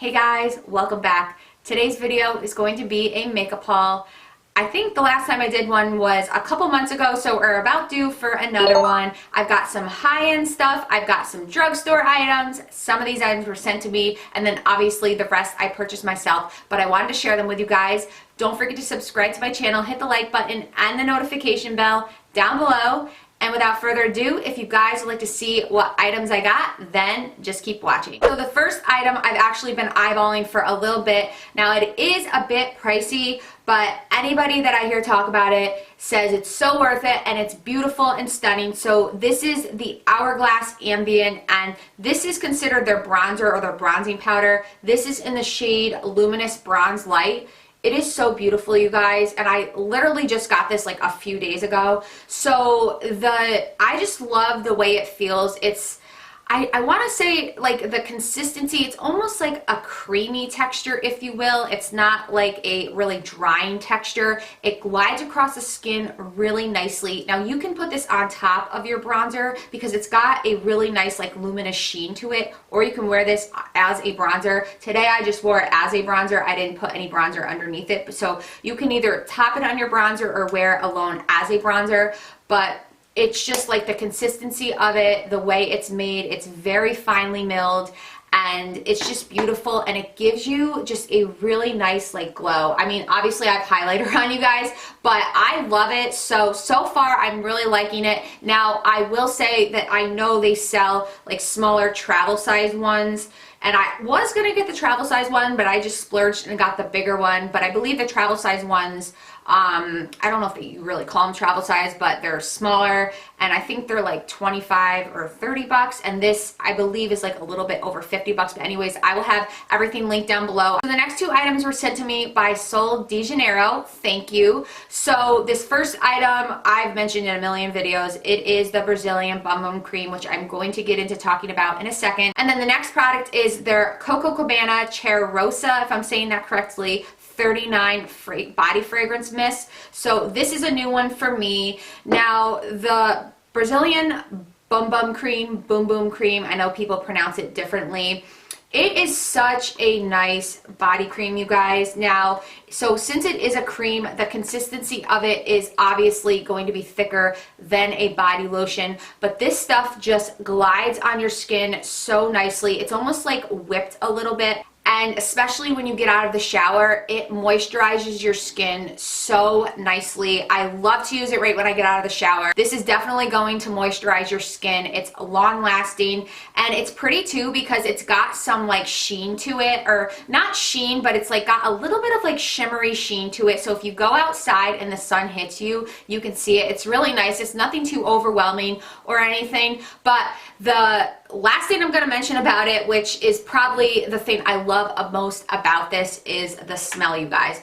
Hey guys, welcome back. Today's video is going to be a makeup haul. I think the last time I did one was a couple months ago, so we're about due for another one. I've got some high-end stuff, I've got some drugstore items, some of these items were sent to me, and then obviously the rest I purchased myself, but I wanted to share them with you guys. Don't forget to subscribe to my channel, hit the like button and the notification bell down below. And without further ado, if you guys would like to see what items I got, then just keep watching. So the first item I've actually been eyeballing for a little bit. Now it is a bit pricey, but anybody that I hear talk about it says it's so worth it and it's beautiful and stunning. So this is the Hourglass Ambient, and this is considered their bronzer or their bronzing powder. This is in the shade Luminous Bronze Light. It is so beautiful, you guys, and I literally just got this like a few days ago. So I just love the way it feels. I want to say like the consistency, it's almost like a creamy texture, if you will. It's not like a really drying texture. It glides across the skin really nicely. Now you can put this on top of your bronzer because it's got a really nice like luminous sheen to it, or you can wear this as a bronzer. Today I just wore it as a bronzer. I didn't put any bronzer underneath it. So you can either top it on your bronzer or wear it alone as a bronzer, but it's just like the consistency of it, the way it's made, it's very finely milled, and it's just beautiful, and it gives you just a really nice like glow. I mean, obviously I have highlighter on, you guys, but I love it. So far I'm really liking it. Now I will say that I know they sell like smaller travel size ones, and I was gonna get the travel size one, but I just splurged and got the bigger one. But I believe the travel size ones, I don't know if you really call them travel size, but they're smaller, and I think they're like 25 or 30 bucks, and this I believe is like a little bit over 50 bucks. But anyways, I will have everything linked down below. So the next two items were sent to me by Sol de Janeiro. Thank you. So this first item I've mentioned in a million videos. It is the Brazilian Bum Bum Cream, which I'm going to get into talking about in a second. And then the next product is their Coco Cabana Cheirosa, if I'm saying that correctly, 39 body fragrance mist. So this is a new one for me. Now the Brazilian Bum Bum Cream, Boom Boom Cream, I know people pronounce it differently. It is such a nice body cream, you guys. Now, so since it is a cream, the consistency of it is obviously going to be thicker than a body lotion, but this stuff just glides on your skin so nicely. It's almost like whipped a little bit. And especially when you get out of the shower, it moisturizes your skin so nicely. I love to use it right when I get out of the shower. This is definitely going to moisturize your skin. It's long lasting, and it's pretty too because it's got some like sheen to it, or not sheen, but it's like got a little bit of like shimmery sheen to it. So if you go outside and the sun hits you, you can see it. It's really nice. It's nothing too overwhelming or anything, but the last thing I'm going to mention about it, which is probably the thing I love most about this, is the smell, you guys.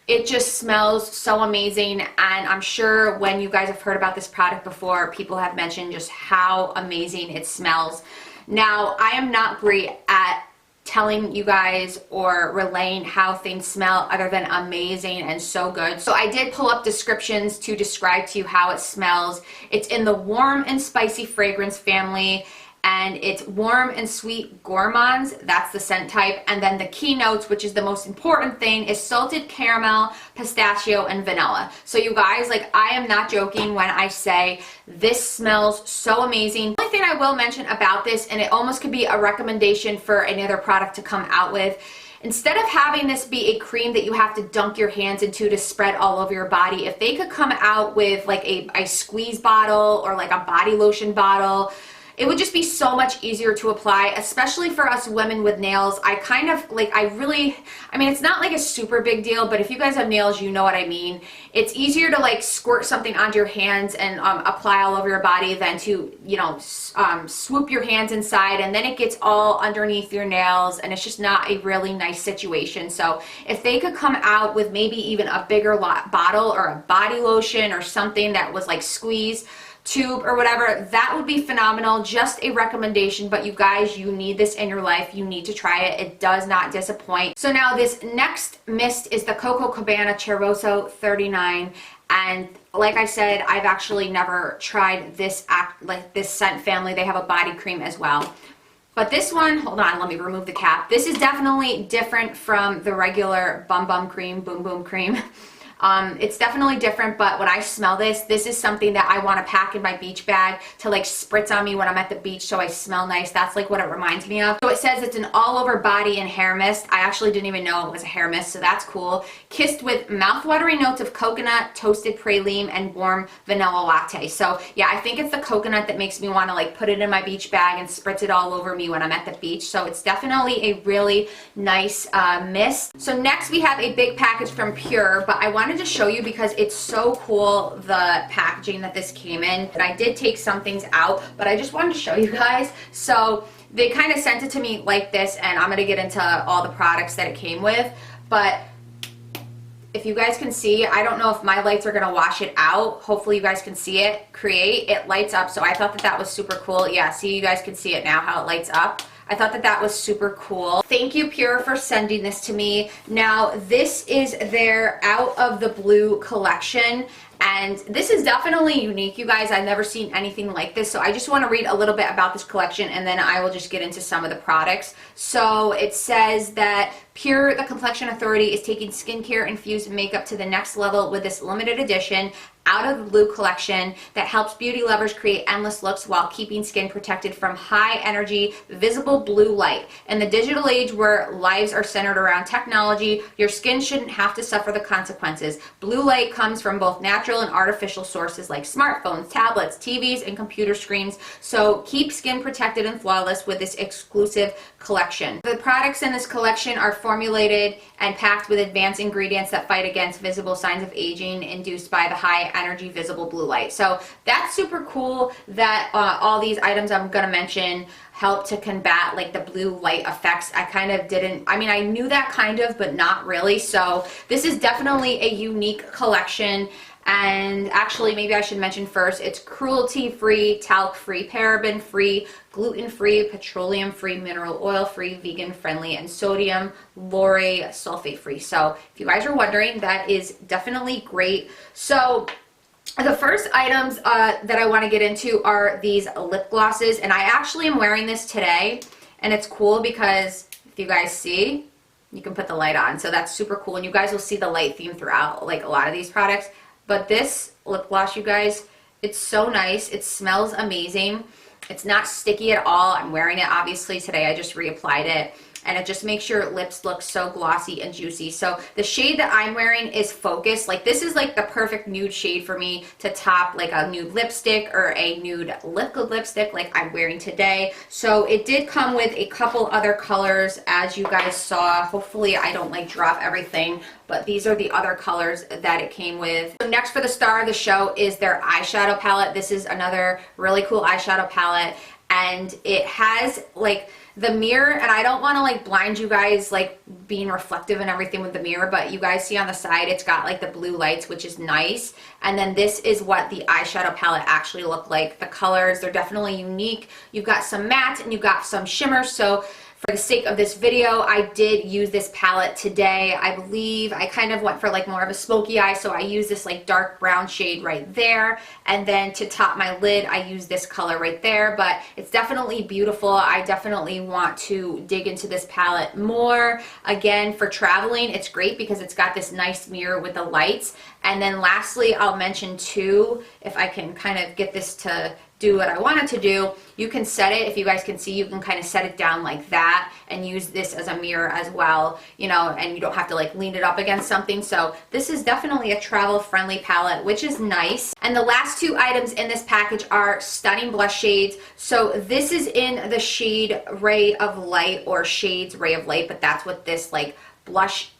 It just smells so amazing, and I'm sure when you guys have heard about this product before, people have mentioned just how amazing it smells. Now, I am not great at telling you guys or relaying how things smell other than amazing and so good. So I did pull up descriptions to describe to you how it smells. It's in the warm and spicy fragrance family, and it's warm and sweet gourmands. That's the scent type. And then the keynotes, which is the most important thing, is salted caramel, pistachio, and vanilla. So you guys, like, I am not joking when I say this smells so amazing. The only thing I will mention about this, and it almost could be a recommendation for another product to come out with, instead of having this be a cream that you have to dunk your hands into to spread all over your body, if they could come out with like a squeeze bottle or like a body lotion bottle, it would just be so much easier to apply, especially for us women with nails. I mean, it's not like a super big deal, but if you guys have nails, you know what I mean. It's easier to like squirt something onto your hands and apply all over your body than to, you know, swoop your hands inside, and then it gets all underneath your nails, and it's just not a really nice situation. So if they could come out with maybe even a bigger bottle or a body lotion or something that was like squeeze tube or whatever, that would be phenomenal. Just a recommendation, but you guys, you need this in your life. You need to try it. It does not disappoint. So now this next mist is the Coco Cabana Cheirosa 39, and like I said, I've actually never tried this scent family. They have a body cream as well. But this one, hold on, let me remove the cap. This is definitely different from the regular Bum Bum Cream, Boom Boom Cream. It's definitely different, but when I smell this, this is something that I want to pack in my beach bag to like spritz on me when I'm at the beach so I smell nice. That's like what it reminds me of. So it says it's an all over body and hair mist. I actually didn't even know it was a hair mist, so that's cool. Kissed with mouth-watering notes of coconut, toasted praline, and warm vanilla latte. So yeah, I think it's the coconut that makes me want to like put it in my beach bag and spritz it all over me when I'm at the beach. So it's definitely a really nice mist. So next we have a big package from PUR, but I wanted to show you because it's so cool, the packaging that this came in. And I did take some things out, but I just wanted to show you guys. So they kind of sent it to me like this, and I'm going to get into all the products that it came with. But if you guys can see, I don't know if my lights are going to wash it out. Hopefully you guys can see it. It lights up, so I thought that that was super cool. Yeah, see, you guys can see it now, how it lights up. I thought that that was super cool. Thank you, PUR, for sending this to me. Now, this is their Out of the Blue collection, and this is definitely unique, you guys. I've never seen anything like this, so I just want to read a little bit about this collection, and then I will just get into some of the products. So it says that PUR The Complexion Authority is taking skincare-infused makeup to the next level with this limited edition Out of the Blue collection that helps beauty lovers create endless looks while keeping skin protected from high energy, visible blue light. In the digital age where lives are centered around technology, your skin shouldn't have to suffer the consequences. Blue light comes from both natural and artificial sources like smartphones, tablets, TVs, and computer screens. So keep skin protected and flawless with this exclusive collection. The products in this collection are formulated and packed with advanced ingredients that fight against visible signs of aging induced by the high energy visible blue light. So that's super cool that all these items I'm gonna mention help to combat like the blue light effects. I kind of didn't, I mean, I knew that kind of, but not really. So this is definitely a unique collection. And actually, maybe I should mention first, it's cruelty-free, talc-free, paraben-free, gluten-free, petroleum-free, mineral oil-free, vegan-friendly, and sodium lauryl sulfate-free. So if you guys are wondering, that is definitely great. So the first items that I want to get into are these lip glosses, and I actually am wearing this today, and it's cool because if you guys see, you can put the light on, so that's super cool, and you guys will see the light theme throughout like a lot of these products. But this lip gloss, you guys, it's so nice. It smells amazing. It's not sticky at all. I'm wearing it obviously today. I just reapplied it, and it just makes your lips look so glossy and juicy. So the shade that I'm wearing is Focus. Like, this is like the perfect nude shade for me to top like a nude lipstick or a nude liquid lipstick like I'm wearing today. So it did come with a couple other colors, as you guys saw. Hopefully I don't like drop everything, but these are the other colors that it came with. So next, for the star of the show, is their eyeshadow palette. This is another really cool eyeshadow palette, and it has like the mirror, and I don't want to like blind you guys like being reflective and everything with the mirror, but you guys see on the side it's got like the blue lights, which is nice. And then this is what the eyeshadow palette actually looked like. The colors, they're definitely unique. You've got some matte and you've got some shimmer. So for the sake of this video, I did use this palette today. I believe I kind of went for like more of a smoky eye, so I used this like dark brown shade right there. And then to top my lid, I used this color right there, but it's definitely beautiful. I definitely want to dig into this palette more. Again, for traveling, it's great because it's got this nice mirror with the lights. And then lastly, I'll mention too, if I can kind of get this to do what I want it to do, you can set it, if you guys can see, you can kind of set it down like that and use this as a mirror as well, you know, and you don't have to like lean it up against something. So this is definitely a travel friendly palette, which is nice. And the last two items in this package are stunning blush shades. So this is in the shade Ray of Light, or shades Ray of Light, but that's what this like blush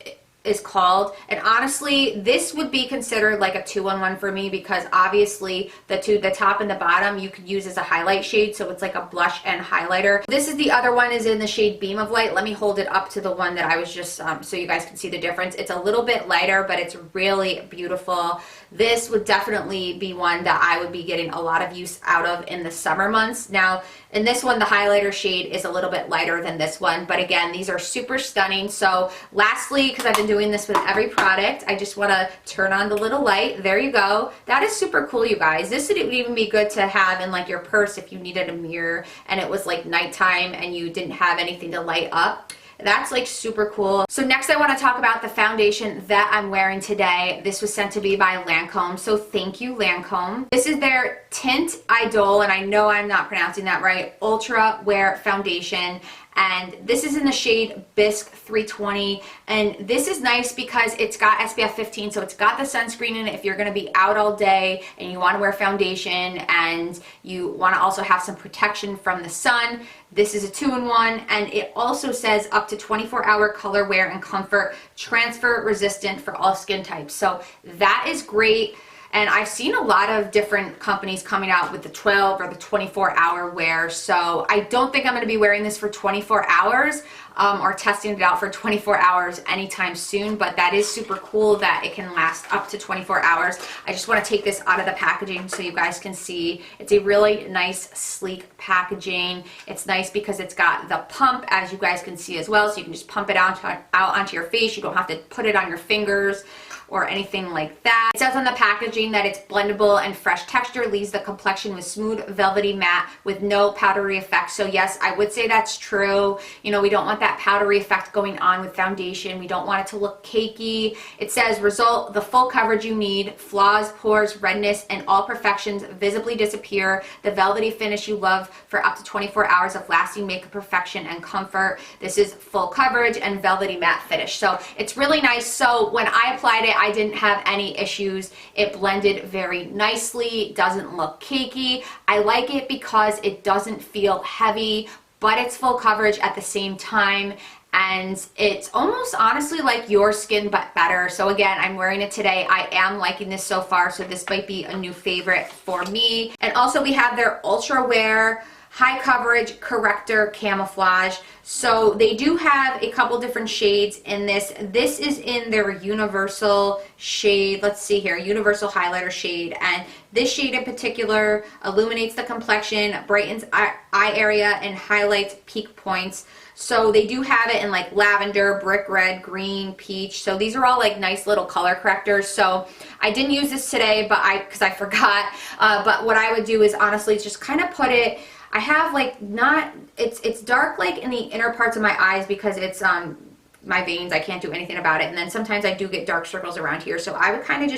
is called. And honestly, this would be considered like a 2-in-1 for me, because obviously the top and the bottom you could use as a highlight shade, so it's like a blush and highlighter. This is the other one, is in the shade Beam of Light. Let me hold it up to the one that I was just so you guys can see the difference. It's a little bit lighter, but it's really beautiful. This would definitely be one that I would be getting a lot of use out of in the summer months. Now, In this one, the highlighter shade is a little bit lighter than this one, but again, these are super stunning. So lastly, because I've been doing this with every product, I just want to turn on the little light. There you go. That is super cool, you guys. This would even be good to have in like your purse if you needed a mirror and it was like nighttime and you didn't have anything to light up. That's like super cool. So next I want to talk about the foundation that I'm wearing today. This was sent to me by Lancome, so thank you, Lancome. This is their Tint Idol, and I know I'm not pronouncing that right, Ultra Wear Foundation. And this is in the shade Bisque 320, and this is nice because it's got SPF 15, so it's got the sunscreen in it if you're going to be out all day and you want to wear foundation and you want to also have some protection from the sun. This is a 2-in-1, and it also says up to 24-hour color wear and comfort, transfer resistant for all skin types. So that is great. And I've seen a lot of different companies coming out with the 12 or the 24-hour wear. So I don't think I'm going to be wearing this for 24 hours or testing it out for 24 hours anytime soon. But that is super cool that it can last up to 24 hours. I just want to take this out of the packaging so you guys can see. It's a really nice, sleek packaging. It's nice because it's got the pump, as you guys can see as well. So you can just pump it out onto your face. You don't have to put it on your fingers or anything like that. It says on the packaging that it's blendable and fresh texture, leaves the complexion with smooth, velvety matte with no powdery effect. So yes, I would say that's true. You know, we don't want that powdery effect going on with foundation. We don't want it to look cakey. It says result the full coverage you need, flaws, pores, redness, and all perfections visibly disappear. The velvety finish you love for up to 24 hours of lasting makeup perfection and comfort. This is full coverage and velvety matte finish. So it's really nice. So when I applied it, I didn't have any issues. It blended very nicely, doesn't look cakey. I like it because it doesn't feel heavy, but it's full coverage at the same time. And it's almost honestly like your skin but better. So again, I'm wearing it today. I am liking this so far, so this might be a new favorite for me. And also we have their Ultra Wear High Coverage Corrector Camouflage. So they do have a couple different shades in this. This is in their universal shade. Let's see here, universal highlighter shade. And this shade in particular illuminates the complexion, brightens eye area, and highlights peak points. So they do have it in like lavender, brick red, green, peach. So these are all like nice little color correctors. So I didn't use this today, but because I forgot. But what I would do is honestly just kind of put it, I have like it's dark like in the inner parts of my eyes because it's my veins. I can't do anything about it. And then sometimes I do get dark circles around here. So I would kind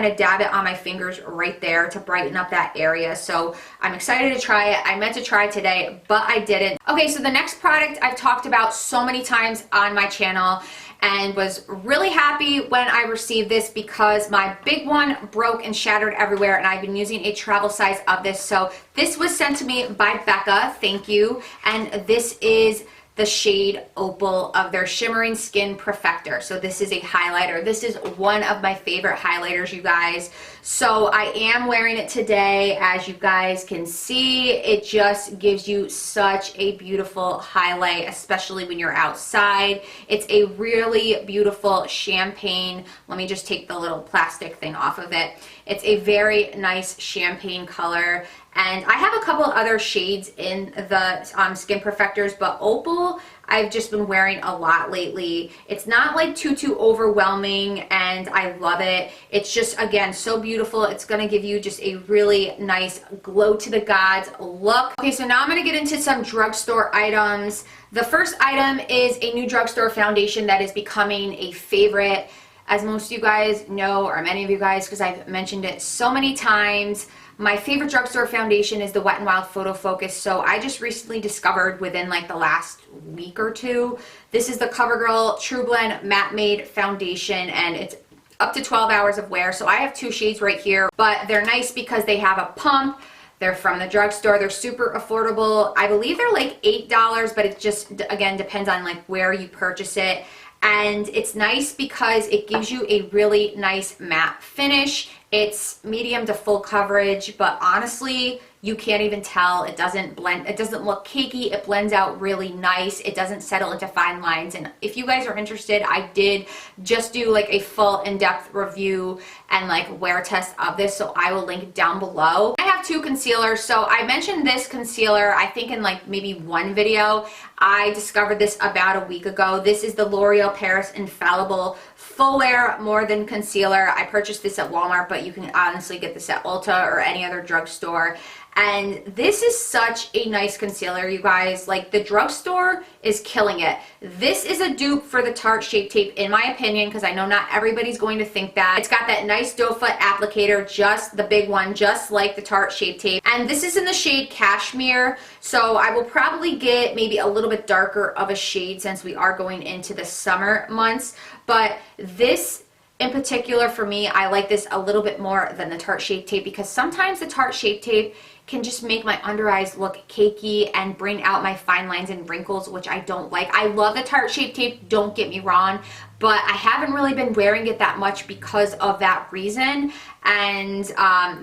of dab it on my fingers right there to brighten up that area. So I'm excited to try it. I meant to try it today, but I didn't. Okay, so the next product I've talked about so many times on my channel and was really happy when I received this because my big one broke and shattered everywhere, and I've been using a travel size of this. So this was sent to me by BECCA, thank you, and this is the shade Opal of their Shimmering Skin Perfector. So this is a highlighter. This is one of my favorite highlighters, you guys. So I am wearing it today. As you guys can see, it just gives you such a beautiful highlight, especially when you're outside. It's a really beautiful champagne. Let me just take the little plastic thing off of it. It's a very nice champagne color. And I have a couple other shades in the Skin Perfectors, but Opal I've just been wearing a lot lately. It's not like too overwhelming, and I love it. It's just, again, so beautiful. It's going to give you just a really nice glow to the gods look. Okay, so now I'm going to get into some drugstore items. The first item is a new drugstore foundation that is becoming a favorite. As most of you guys know, or many of you guys, because I've mentioned it so many times, my favorite drugstore foundation is the Wet n Wild Photo Focus. So I just recently discovered within like the last week or two, this is the CoverGirl True Blend Matte Made Foundation, and it's up to 12 hours of wear. So I have two shades right here, but they're nice because they have a pump. They're from the drugstore. They're super affordable. I believe they're like $8, but it just, again, depends on like where you purchase it. And it's nice because it gives you a really nice matte finish. It's medium to full coverage, but honestly, You can't even tell. It doesn't blend. It doesn't look cakey. It blends out really nice. It doesn't settle into fine lines. And if you guys are interested, I did just do like a full in-depth review and like wear test of this, so I will link down below. I have 2 concealers. So I mentioned this concealer, I think in like maybe one video. I discovered this about a week ago. This is the L'Oreal Paris Infallible Full Wear More Than Concealer. I purchased this at Walmart, but you can honestly get this at Ulta or any other drugstore. And this is such a nice concealer, you guys. Like, the drugstore is killing it. This is a dupe for the Tarte Shape Tape, in my opinion, because I know not everybody's going to think that. It's got that nice doe foot applicator, just the big one, just like the Tarte Shape Tape. And this is in the shade Cashmere, so I will probably get maybe a little bit darker of a shade since we are going into the summer months. But this in particular, for me, I like this a little bit more than the Tarte Shape Tape, because sometimes the Tarte Shape Tape can just make my under eyes look cakey and bring out my fine lines and wrinkles, which I don't like. I love the Tarte Shape Tape, don't get me wrong, but I haven't really been wearing it that much because of that reason. And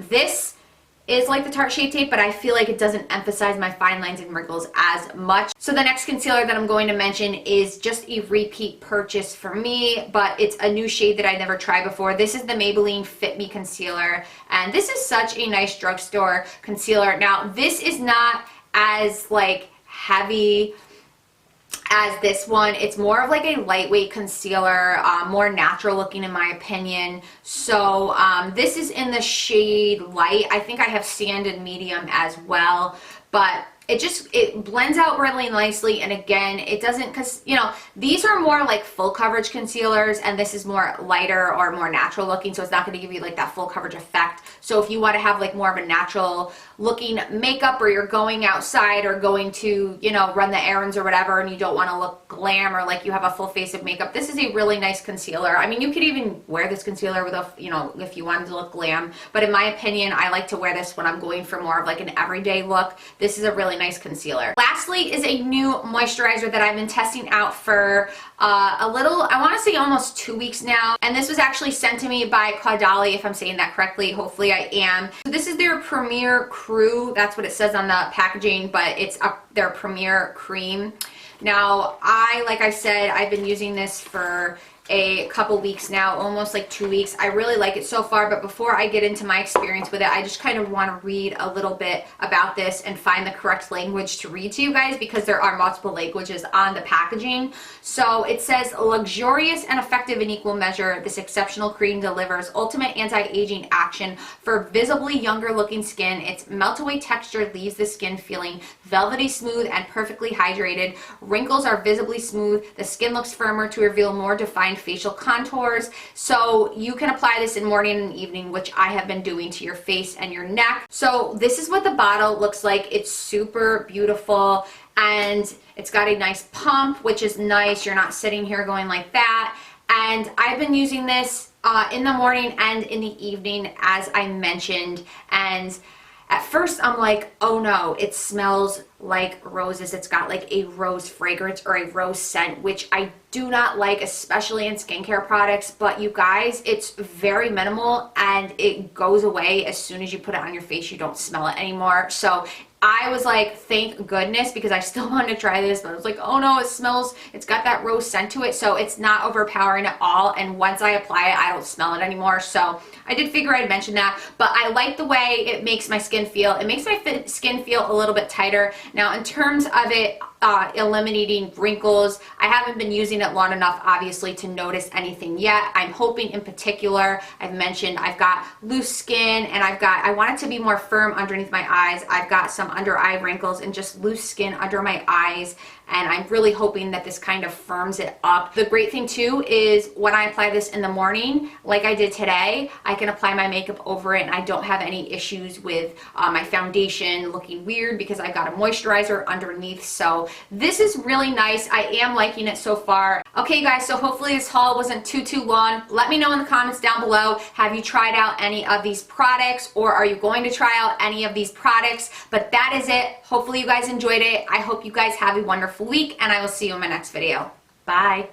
this is like the Tarte Shape Tape, but I feel like it doesn't emphasize my fine lines and wrinkles as much. So the next concealer that I'm going to mention is just a repeat purchase for me, but it's a new shade that I never tried before. This is the Maybelline Fit Me Concealer, and this is such a nice drugstore concealer. Now, this is not as like heavy as this one. It's more of like a lightweight concealer, more natural looking in my opinion. So this is in the shade Light. I think I have Sand and Medium as well, but it blends out really nicely. And again, it doesn't, because you know, these are more like full coverage concealers and this is more lighter or more natural looking, so it's not going to give you like that full coverage effect. So if you want to have like more of a natural looking makeup, or you're going outside or going to, you know, run the errands or whatever, and you don't want to look glam or like you have a full face of makeup, this is a really nice concealer. I mean, you could even wear this concealer with a, you know, if you wanted to look glam, but in my opinion, I like to wear this when I'm going for more of like an everyday look. This is a really nice concealer. Lastly is a new moisturizer that I've been testing out for a little, I want to say almost 2 weeks now, and this was actually sent to me by Caudalie, if I'm saying that correctly. Hopefully I am. So this is their Premier Crew. That's what it says on the packaging, but it's their Premier Cream. Now, like I said, I've been using this for a couple weeks now, almost like 2 weeks. I really like it so far, but before I get into my experience with it, I just kind of want to read a little bit about this and find the correct language to read to you guys, because there are multiple languages on the packaging. So it says, luxurious and effective in equal measure, this exceptional cream delivers ultimate anti-aging action for visibly younger looking skin. Its melt-away texture leaves the skin feeling velvety smooth and perfectly hydrated. Wrinkles are visibly smooth. The skin looks firmer to reveal more defined facial contours. So you can apply this in morning and evening, which I have been doing to your face and your neck. So this is what the bottle looks like. It's super beautiful, and it's got a nice pump, which is nice. You're not sitting here going like that. And I've been using this in the morning and in the evening, as I mentioned. And at first I'm like, oh no, it smells like roses. It's got like a rose fragrance or a rose scent, which I do not like, especially in skincare products. But you guys, it's very minimal and it goes away as soon as you put it on your face. You don't smell it anymore. So I was like, thank goodness, because I still wanted to try this, but I was like, oh no, it's got that rose scent to it, so it's not overpowering at all. And once I apply it, I don't smell it anymore. So I did figure I'd mention that, but I like the way it makes my skin feel. It makes my skin feel a little bit tighter. Now, in terms of it eliminating wrinkles, I haven't been using it long enough, obviously, to notice anything yet. I'm hoping, in particular, I've mentioned I've got loose skin, and I want it to be more firm underneath my eyes. I've got some under eye wrinkles and just loose skin under my eyes, and I'm really hoping that this kind of firms it up. The great thing too is when I apply this in the morning, like I did today, I can apply my makeup over it and I don't have any issues with my foundation looking weird because I got a moisturizer underneath. So this is really nice. I am liking it so far. Okay guys, so hopefully this haul wasn't too long. Let me know in the comments down below, have you tried out any of these products, or are you going to try out any of these products? But that is it. Hopefully you guys enjoyed it. I hope you guys have a wonderful week, and I will see you in my next video. Bye.